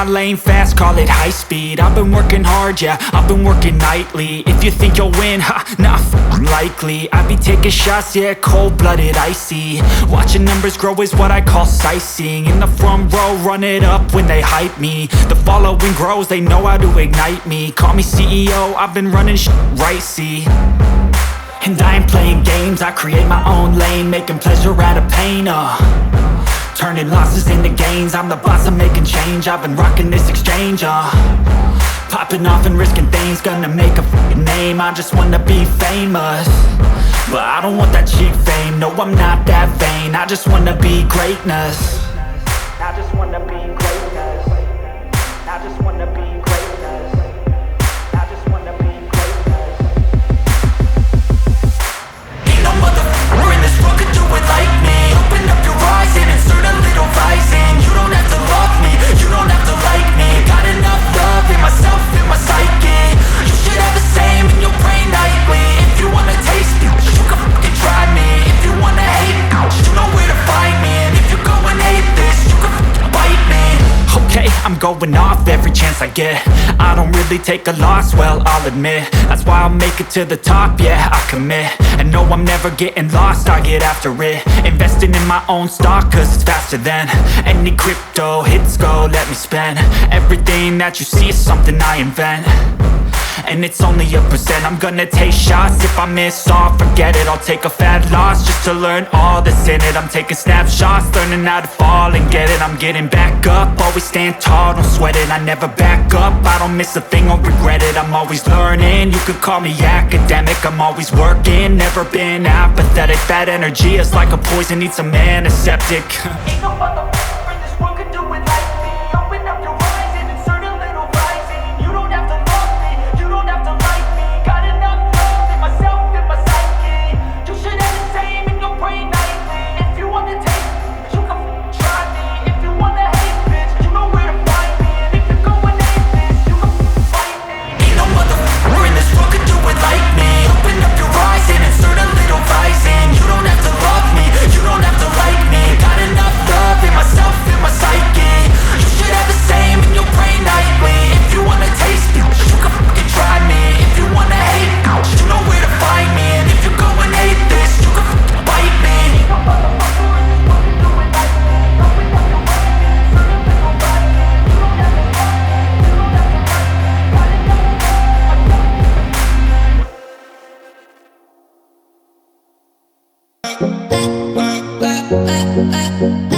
lane fast, call it high speed. I've been working hard, yeah, I've been working nightly. If you think you'll win, ha, not likely. I be taking shots, yeah, cold-blooded, icy. Watching numbers grow is what I call sightseeing. In the front row, run it up when they hype me. The following grows, they know how to ignite me. Call me CEO, I've been running right, see. And I ain't playing games, I create my own lane, making pleasure out of pain, turning losses into gains. I'm the boss, I'm making change. I've been rocking this exchange, popping off and risking things. Gonna make a f***ing name. I just wanna be famous, but I don't want that cheap fame. No, I'm not that vain. I just wanna be greatness. I just wanna be greatness. I just wanna be greatness. I just wanna be greatness. Ain't no motherfucker in this world could do it like me. Open up your eyes and insert a little rising. You don't have to love me, you don't have to like me. Got enough love in myself, in my psyche. You should have the same in your brain nightly. If you wanna taste me, you can fucking try me. If you wanna hate me, you know where to find me. And if you go and hate this, you can fucking bite me. Okay, I'm going off every chance I get. I don't really take a loss, well, I'll admit. That's why I'll make it to the top, yeah, I commit. And no, I'm never getting lost, I get after it. Investing in my own stock, cause it's faster than any crypto hits go, let me spend. Everything that you see is something I invent, and it's only a percent. I'm gonna take shots, if I miss all, forget it. I'll take a fat loss just to learn all that's in it. I'm taking snapshots, learning how to fall and get it. I'm getting back up, always stand tall, don't sweat it. I never back up, I don't miss a thing or regret it. I'm always learning, you could call me academic. I'm always working, never been apathetic. That energy is like a poison, needs some antiseptic. Ain't no motherfucker in this world could do it like me. Open up your eyes and insert a little rising. You don't have to love me, you don't have to like me. Got enough love in myself, in my psyche. You should have the same in your brain nightly. If you wanna taste me, you can try me. If you wanna hate bitch, you know where to find me. And if you go and hate this, you can fight me. Ain't no motherfucker in this world could do it like me. Open up your eyes and insert a little rising. You don't have to love me, you don't have to like me. Got enough love in myself, in my psyche. You should have the same in your brain nightly. If you wanna taste me, you can fucking try me. If you wanna hate me, you know where to find me. And if you go and hate this, you can fucking bite me. Ain't no motherfucker in this world can do it like me. Open up your eyes and insert a little rising. You don't have to love me, you don't have to like me. Got enough love.